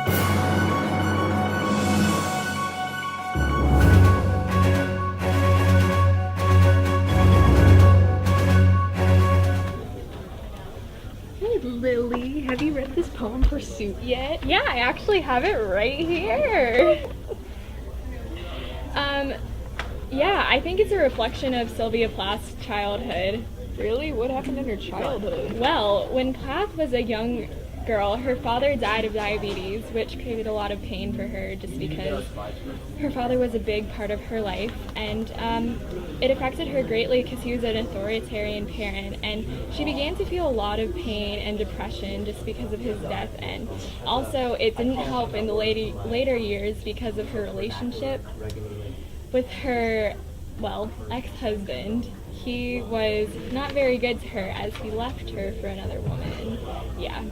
Hey Lily, have you read this poem Pursuit yet? Yeah, I actually have it right here. Yeah, I think it's a reflection of Sylvia Plath's childhood. Really? What happened in her childhood? Well, when Plath was a young girl, her father died of diabetes, which created a lot of pain for her just because her father was a big part of her life. And it affected her greatly because he was an authoritarian parent. And she began to feel a lot of pain and depression just because of his death. And also, it didn't help in the later years because of her relationship with her, well, ex-husband. He was not very good to her as he left her for another woman. Yeah,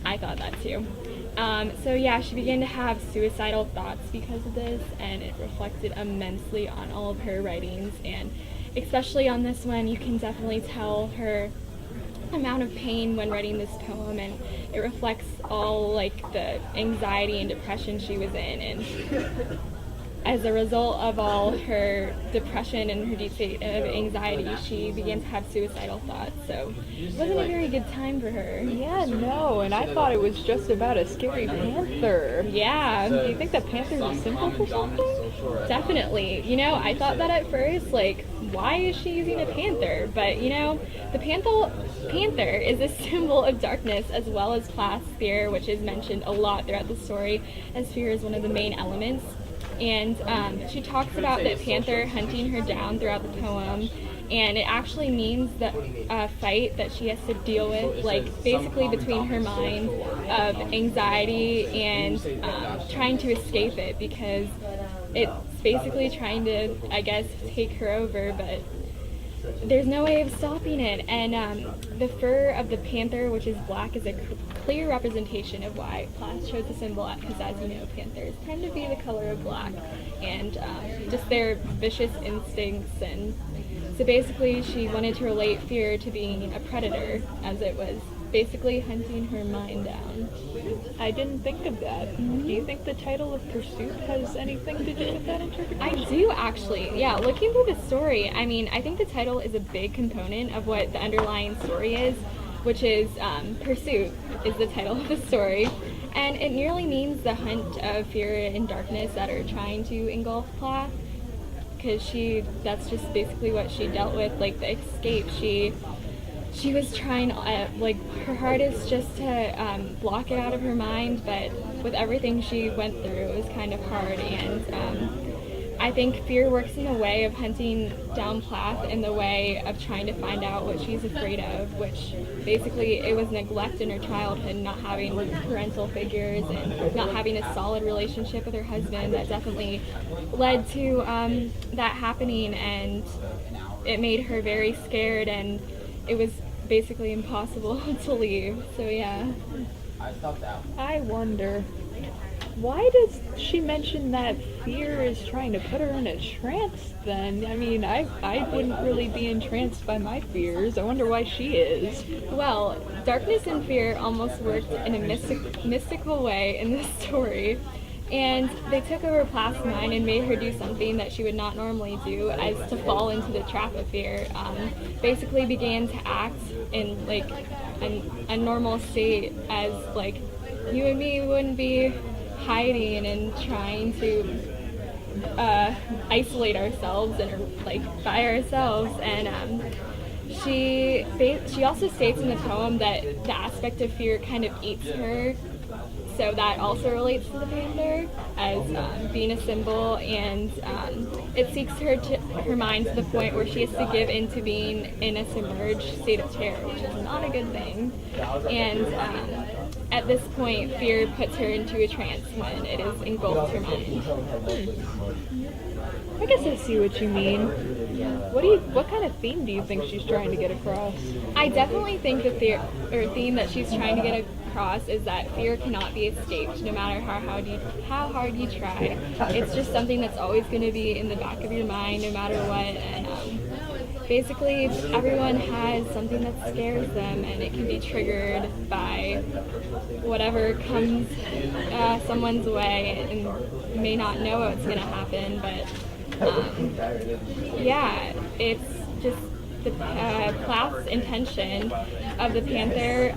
I thought that too. So yeah, she began to have suicidal thoughts because of this, and it reflected immensely on all of her writings, and especially on this one, you can definitely tell her amount of pain when writing this poem, and it reflects all like the anxiety and depression she was in, and as a result of all her depression and her deep state of anxiety, she began to have suicidal thoughts. So it wasn't a very good time for her. Yeah, no, and I thought it was just about a scary panther. Yeah. Do you think that panthers are symbol for something? Definitely. You know, I thought that at first, like, why is she using a panther? But, you know, the panther is a symbol of darkness as well as Plath's fear, which is mentioned a lot throughout the story, as fear is one of the main elements. And she talks about the panther hunting her down throughout the poem, and it actually means that fight that she has to deal with, like basically between her mind of anxiety and trying to escape it, because it's basically trying to, I guess, take her over, but there's no way of stopping it. And the fur of the panther, which is black, is a clear representation of why Plath chose the symbol, because as you know, panthers tend to be the color of black, and just their vicious instincts. And so basically she wanted to relate fear to being a predator, as it was basically hunting her mind down. I didn't think of that. Do you think the title of Pursuit has anything to do with that interpretation? I do, actually. Yeah, looking through the story, I mean, I think the title is a big component of what the underlying story is, which is Pursuit is the title of the story. And it nearly means the hunt of fear and darkness that are trying to engulf Plath, because that's just basically what she dealt with, like the escape. She was trying, like, her hardest just to block it out of her mind, but with everything she went through, it was kind of hard. And I think fear works in the way of hunting down Plath, in the way of trying to find out what she's afraid of, which basically it was neglect in her childhood, not having parental figures and not having a solid relationship with her husband that definitely led to that happening, and it made her very scared, and it was basically impossible to leave. So yeah. I wonder, why does she mention that fear is trying to put her in a trance then? I mean, I wouldn't really be entranced by my fears. I wonder why she is. Well, darkness and fear almost worked in a mystical way in this story. And they took over Plath's mind and made her do something that she would not normally do, as to fall into the trap of fear. Basically began to act in like a normal state, as like you and me wouldn't be hiding and trying to isolate ourselves and like by ourselves. And she also states in the poem that the aspect of fear kind of eats her. So that also relates to the panther as being a symbol, and it seeks her mind to the point where she has to give in to being in a submerged state of terror, which is not a good thing. And at this point, fear puts her into a trance when it has engulfed her mind. I guess I see what you mean. What kind of theme do you think she's trying to get across? I definitely think the theme that she's trying to get across is that fear cannot be escaped, no matter how hard you try. It's just something that's always going to be in the back of your mind, no matter what. And basically everyone has something that scares them, and it can be triggered by whatever comes someone's way, and you may not know what's going to happen, but yeah, it's just the Plath's intention of the panther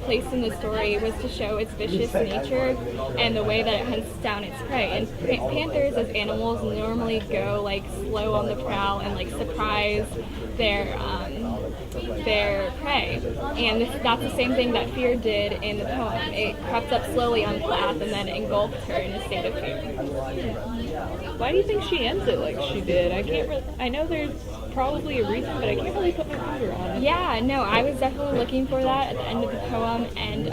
placed in the story was to show its vicious nature and the way that it hunts down its prey. And panthers as animals normally go like slow on the prowl and like surprise their prey. And that's the same thing that fear did in the poem. It crept up slowly on Plath and then engulfed her in a state of fear. Why do you think she ends it like she did? I know there's probably a reason, but I can't really put my finger on it. Yeah, no, I was definitely looking for that at the end of the poem, and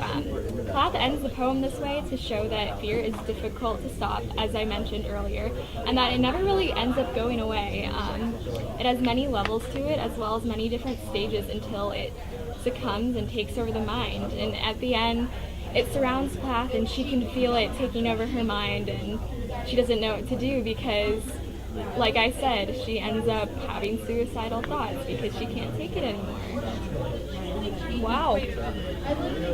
Plath ends the poem this way to show that fear is difficult to stop, as I mentioned earlier, and that it never really ends up going away. It has many levels to it, as well as many different stages until it succumbs and takes over the mind, and at the end, it surrounds Plath, and she can feel it taking over her mind, and she doesn't know what to do because, like I said, she ends up having suicidal thoughts because she can't take it anymore. Wow.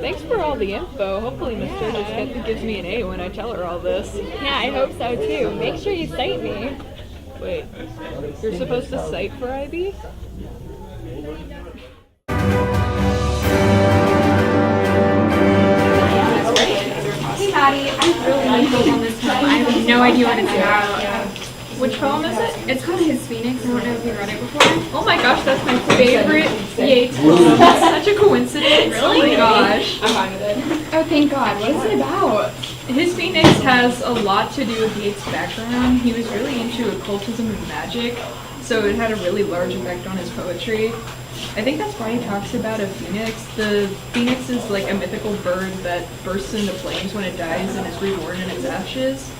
Thanks for all the info. Hopefully Miss Sturgis gives me an A when I tell her all this. Yeah, I hope so too. Make sure you cite me. Wait, you're supposed to cite for IB? Hey Maddie, I'm really info on this poem. I have no idea what it's about. Which poem is it? It's called His Phoenix. I don't know if you read it before. Oh my gosh, that's my favorite Yeats poem. That's such a coincidence. Really? Oh my gosh. I'm fine with it. Oh, thank God. What is it about? His Phoenix has a lot to do with Yeats' background. He was really into occultism and magic, so it had a really large effect on his poetry. I think that's why he talks about a phoenix. The phoenix is like a mythical bird that bursts into flames when it dies and is reborn in its ashes.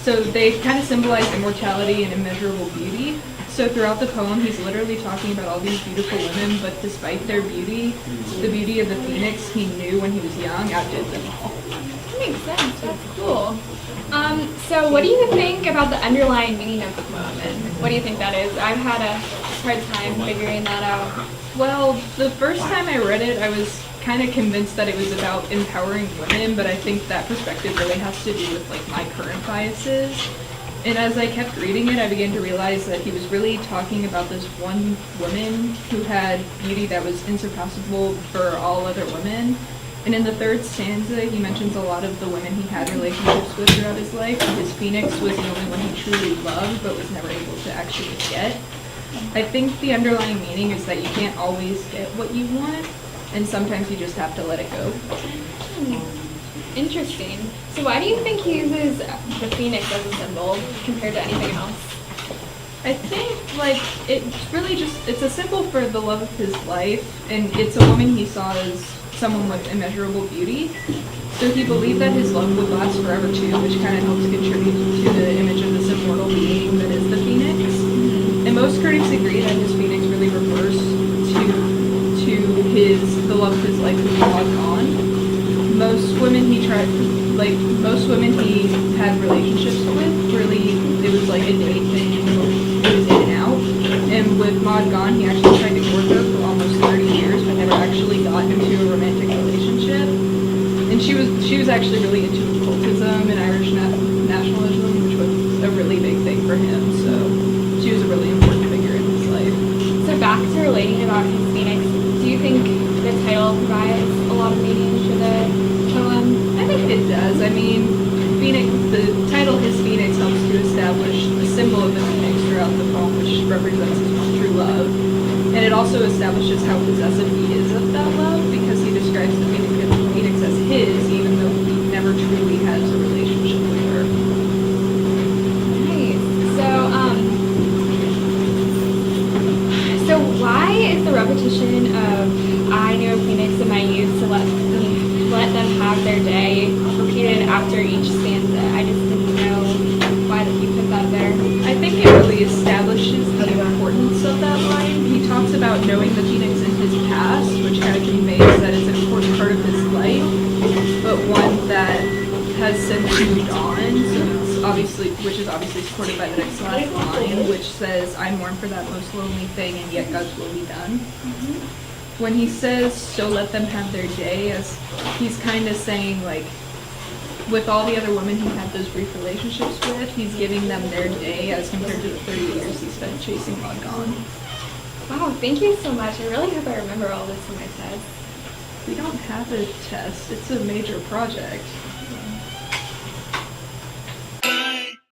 So they kind of symbolize immortality and immeasurable beauty. So throughout the poem, he's literally talking about all these beautiful women, but despite their beauty, the beauty of the phoenix he knew when he was young outdid them all. That makes sense. That's cool. So what do you think about the underlying meaning of the poem, and what do you think that is? I've had a hard time figuring that out. Well, the first time I read it, I was kind of convinced that it was about empowering women, but I think that perspective really has to do with like my current biases. And as I kept reading it, I began to realize that he was really talking about this one woman who had beauty that was insurpassable for all other women. And in the third stanza, he mentions a lot of the women he had relationships with throughout his life. His phoenix was the only one he truly loved, but was never able to actually get. I think the underlying meaning is that you can't always get what you want, and sometimes you just have to let it go. Interesting. So why do you think he uses the phoenix as a symbol compared to anything else? I think, like, it's a symbol for the love of his life, and it's a woman he saw as someone with immeasurable beauty. So he believed that his love would last forever too, which kind of helps contribute to the image of this immortal being that is the phoenix. And most critics agree that his phoenix really refers to the love of his life, which is all gone. Most women he had relationships with, really, it was like a date thing, he was in and out. And with Maud gone, he actually tried to court her for almost 30 years, but never actually got into a romantic relationship. And she was actually really into occultism and Irish nationalism, which was a really big thing for him, so she was a really important figure in his life. So back to relating about his phoenix, do you think the title provides a lot of meaning to the poem? I think it does. I mean, the title His Phoenix helps to establish the symbol of the phoenix throughout the poem, which represents his one true love. And it also establishes how possessive he is of that love, because he describes the phoenix as his, even though he never truly has a relationship with her. Nice. So why is the repetition of I knew a phoenix in my youth to let them have their day repeated after each stanza? I just didn't know why you put that there. I think it really establishes the importance of that line. He talks about knowing the phoenix in his past, which kind of conveys that it's an important part of his life, but one that has since moved on, so it's which is obviously supported by the next last line, which says, "I mourn for that most lonely thing, and yet God's will be done." When he says, "So let them have their day," as he's kind of saying, like, with all the other women he had those brief relationships with, he's giving them their day as compared to the 30 years he spent chasing God gone. Wow, thank you so much. I really hope I remember all this in my test. We don't have a test. It's a major project.